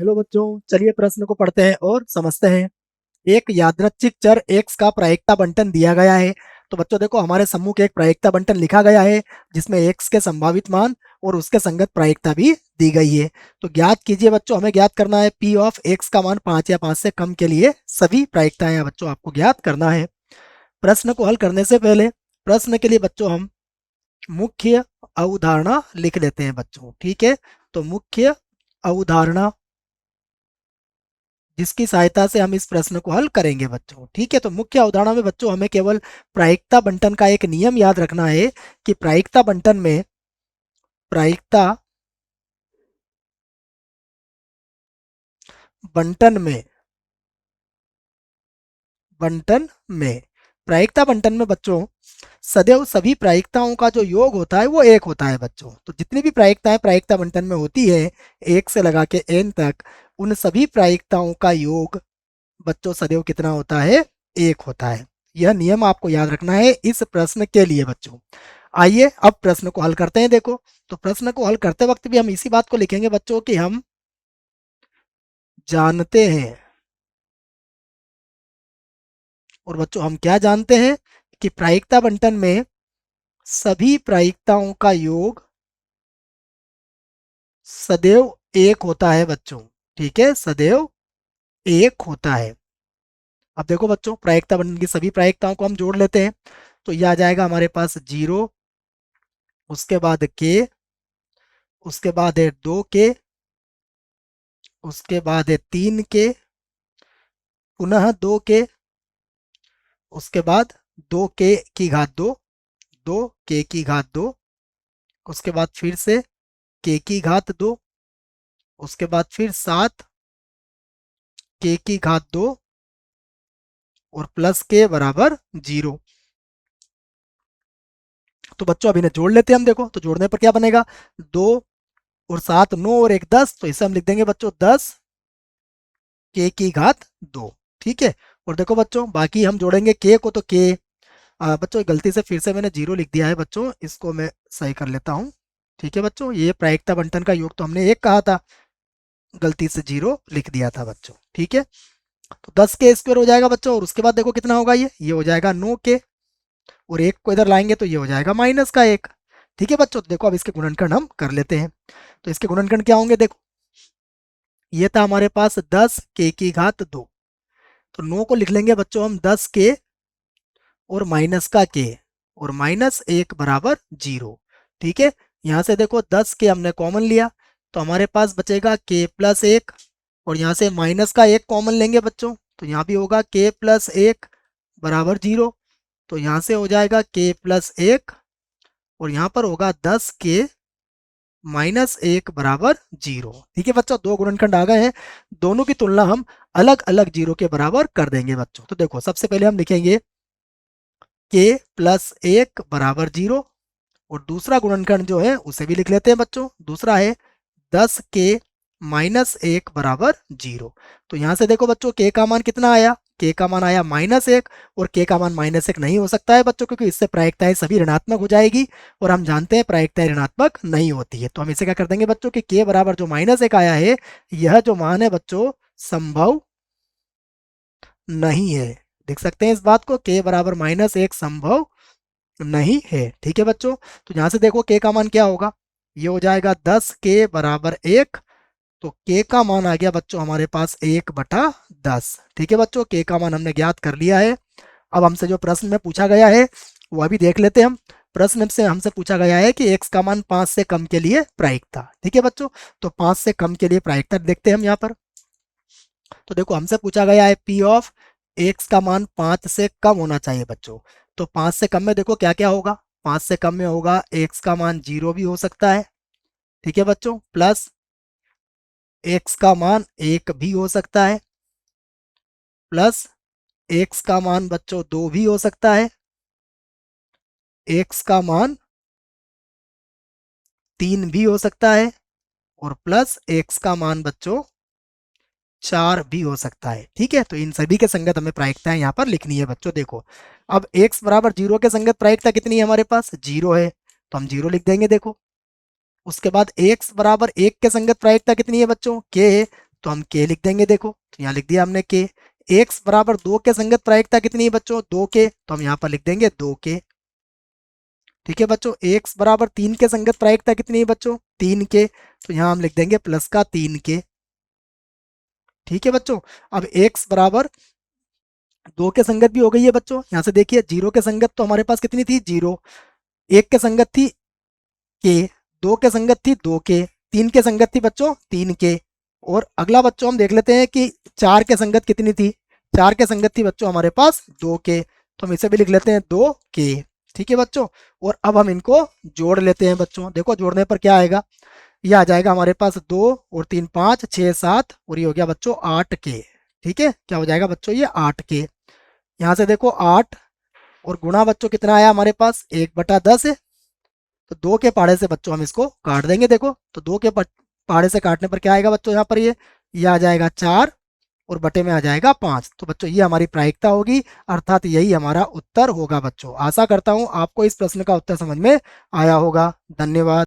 Hello बच्चों, चलिए प्रश्न को पढ़ते हैं और समझते हैं। एक यादृच्छिक चर x का प्रायिकता बंटन दिया गया है। तो बच्चों देखो, हमारे समूह के एक प्रायिकता बंटन लिखा गया है जिसमें x के संभावित मान और उसके संगत प्रायिकता भी दी गई है। तो ज्ञात कीजिए बच्चों, हमें ज्ञात करना है p ऑफ x का मान 5 या 5 से कम के लिए सभी प्रायिकताएं बच्चों आपको ज्ञात करना है। प्रश्न को हल करने से पहले प्रश्न के लिए बच्चों हम मुख्य अवधारणा लिख लेते हैं बच्चों। ठीक है, तो मुख्य अवधारणा जिसकी सहायता से हम इस प्रश्न को हल करेंगे बच्चों। ठीक है, तो मुख्य अवधारणा में बच्चों हमें केवल प्रायिकता बंटन का एक नियम याद रखना है कि प्रायिकता बंटन में बंटन में प्रायिकता बंटन में बच्चों सदैव सभी प्रायिकताओं का जो योग होता है वो एक होता है बच्चों। तो जितनी भी प्रायिकताएं प्रायिकता बंटन में होती है एक से लगा के एन तक, उन सभी प्रायिकताओं का योग बच्चों सदैव कितना होता है? एक होता है। यह नियम आपको याद रखना है इस प्रश्न के लिए बच्चों। आइए अब प्रश्न को हल करते हैं। देखो, तो प्रश्न को हल करते वक्त भी हम इसी बात को लिखेंगे बच्चों कि हम जानते हैं। और बच्चों हम क्या जानते हैं कि प्रायिकता बंटन में सभी प्रायिकताओं का योग सदैव एक होता है बच्चों। ठीक है, सदैव एक होता है। अब देखो बच्चों, प्रायिकता बंटन की सभी प्रायिकताओं को हम जोड़ लेते हैं। तो यह आ जाएगा हमारे पास 0, उसके बाद के, उसके बाद है 2 के, उसके बाद है 3 के, पुनः 2 के, उसके बाद 2 के की घात 2, 2 के की घात 2, उसके बाद फिर से के की घात 2, उसके बाद फिर 7 के की घात 2 और प्लस के बराबर 0। तो बच्चों अब इन्हें जोड़ लेते हैं हम। देखो, तो जोड़ने पर क्या बनेगा? 2 और 7 9 और 1 10। तो इसे हम लिख देंगे बच्चों 10 के की घात 2। ठीक है, और देखो बच्चों बाकी हम जोड़ेंगे के को, तो के बच्चों गलती से फिर से मैंने 0 लिख दिया है बच्चों, इसको मैं सही कर लेता हूँ। ठीक है बच्चों, ये प्रायिकता बंटन का योग तो हमने एक कहा था, गलती से 0 लिख दिया था बच्चों। ठीक है, तो 10 के स्क्वायर हो जाएगा बच्चों, और उसके बाद देखो कितना होगा, ये हो जाएगा 9 के, और एक को इधर लाएंगे तो ये हो जाएगा -1। ठीक है बच्चों, तो देखो अब इसके गुणनखंड हम कर लेते हैं। तो इसके गुणनखंड क्या होंगे? देखो, ये था हमारे पास 10 के की घात 2, तो 9 को लिख लेंगे बच्चों हम 10 के और माइनस का के, और -1 बराबर 0। ठीक है, यहाँ से देखो 10 के हमने कॉमन लिया, तो हमारे पास बचेगा k+1, और यहाँ से माइनस का 1 कॉमन लेंगे बच्चों, तो यहाँ भी होगा k+1 बराबर 0। तो यहाँ से हो जाएगा k+1, और यहाँ पर होगा 10 के-1 बराबर 0। ठीक है बच्चों, दो गुणनखंड आ गए हैं, दोनों की तुलना हम अलग अलग 0 के बराबर कर देंगे बच्चों। तो देखो, सबसे पहले हम लिखेंगे k+1 बराबर 0, और दूसरा गुणनखंड जो है उसे भी लिख लेते हैं बच्चों। दूसरा है 10 के-1 बराबर 0। तो यहाँ से देखो बच्चों, k का मान कितना आया? k का मान आया -1, और k का मान -1 नहीं हो सकता है बच्चों, क्योंकि इससे प्रायिकताएं सभी ऋणात्मक हो जाएगी, और हम जानते हैं प्रायिकताएं ऋणात्मक नहीं होती है। तो हम इसे क्या कर देंगे बच्चों कि k बराबर जो -1 आया है, यह जो मान है बच्चों संभव नहीं है। लिख सकते हैं इस बात को, k बराबर -1 संभव नहीं है। ठीक है बच्चों, तो यहाँ से देखो k का मान क्या होगा, ये हो जाएगा 10 के बराबर 1। तो k का मान आ गया बच्चों हमारे पास 1/10। ठीक है बच्चों, k का मान हमने ज्ञात कर लिया है। अब हमसे जो प्रश्न में पूछा गया है वो अभी देख लेते हैं हम। प्रश्न से हमसे पूछा गया है कि x का मान 5 से कम के लिए प्रायिकता। ठीक है बच्चों, तो 5 से कम के लिए प्रायिकता देखते हैं हम यहाँ पर। तो देखो, हमसे पूछा गया है p ऑफ x का मान 5 से कम होना चाहिए बच्चों। तो 5 से कम में देखो क्या क्या होगा। 5 से कम में होगा x का मान 0 भी हो सकता है। ठीक है बच्चों, प्लस x का मान 1 भी हो सकता है, प्लस x का मान बच्चों 2 भी हो सकता है, x का मान 3 भी हो सकता है, और प्लस x का मान बच्चों 4 भी हो सकता है। ठीक है, तो इन सभी के संगत हमें प्रायिकताएं यहाँ पर लिखनी है बच्चों। देखो, अब x बराबर 0 के संगत प्रायिकता कितनी है? हमारे पास 0 है, तो हम 0 लिख देंगे। देखो, उसके बाद x बराबर 1 के संगत प्रायिकता कितनी है बच्चों? k है, तो हम के लिख देंगे। देखो तो यहाँ लिख दिया हमने के। एक्स बराबर 2 के संगत प्रायिकता कितनी है बच्चों? 2 के, तो हम यहाँ पर लिख देंगे 2 के। ठीक है बच्चों, एक्स बराबर 3 के संगत प्रायिकता कितनी है बच्चों? 3 के, तो यहाँ हम लिख देंगे प्लस का 3 के। ठीक है बच्चों, अब एक्स बराबर 2 के संगत भी हो गई है बच्चों। यहाँ से देखिए 0 के संगत तो हमारे पास कितनी थी? 0। 1 के संगत थी के, 2 के संगत थी 2 के, 3 के संगत थी बच्चों 3 के। और अगला बच्चों हम देख लेते हैं कि 4 के संगत कितनी थी? 4 के संगत थी बच्चों हमारे पास 2 के, तो हम इसे भी लिख लेते हैं 2 के। ठीक है बच्चों, और अब हम इनको जोड़ लेते हैं बच्चों। देखो जोड़ने पर क्या आएगा? ये आ जाएगा हमारे पास 2 और 3 5 6 7, और ये हो गया बच्चों 8 के। ठीक है, क्या हो जाएगा बच्चों? ये 8 के। यहाँ से देखो 8 और गुणा बच्चों कितना आया हमारे पास? 1/10 है। तो 2 के पहाड़े से बच्चों हम इसको काट देंगे। देखो तो 2 के पहाड़े से काटने पर क्या आएगा बच्चों? यहाँ पर ये आ जाएगा 4 और बटे में आ जाएगा 5। तो बच्चों ये हमारी प्रायिकता होगी, अर्थात यही हमारा उत्तर होगा बच्चों। आशा करता हूँ आपको इस प्रश्न का उत्तर समझ में आया होगा। धन्यवाद।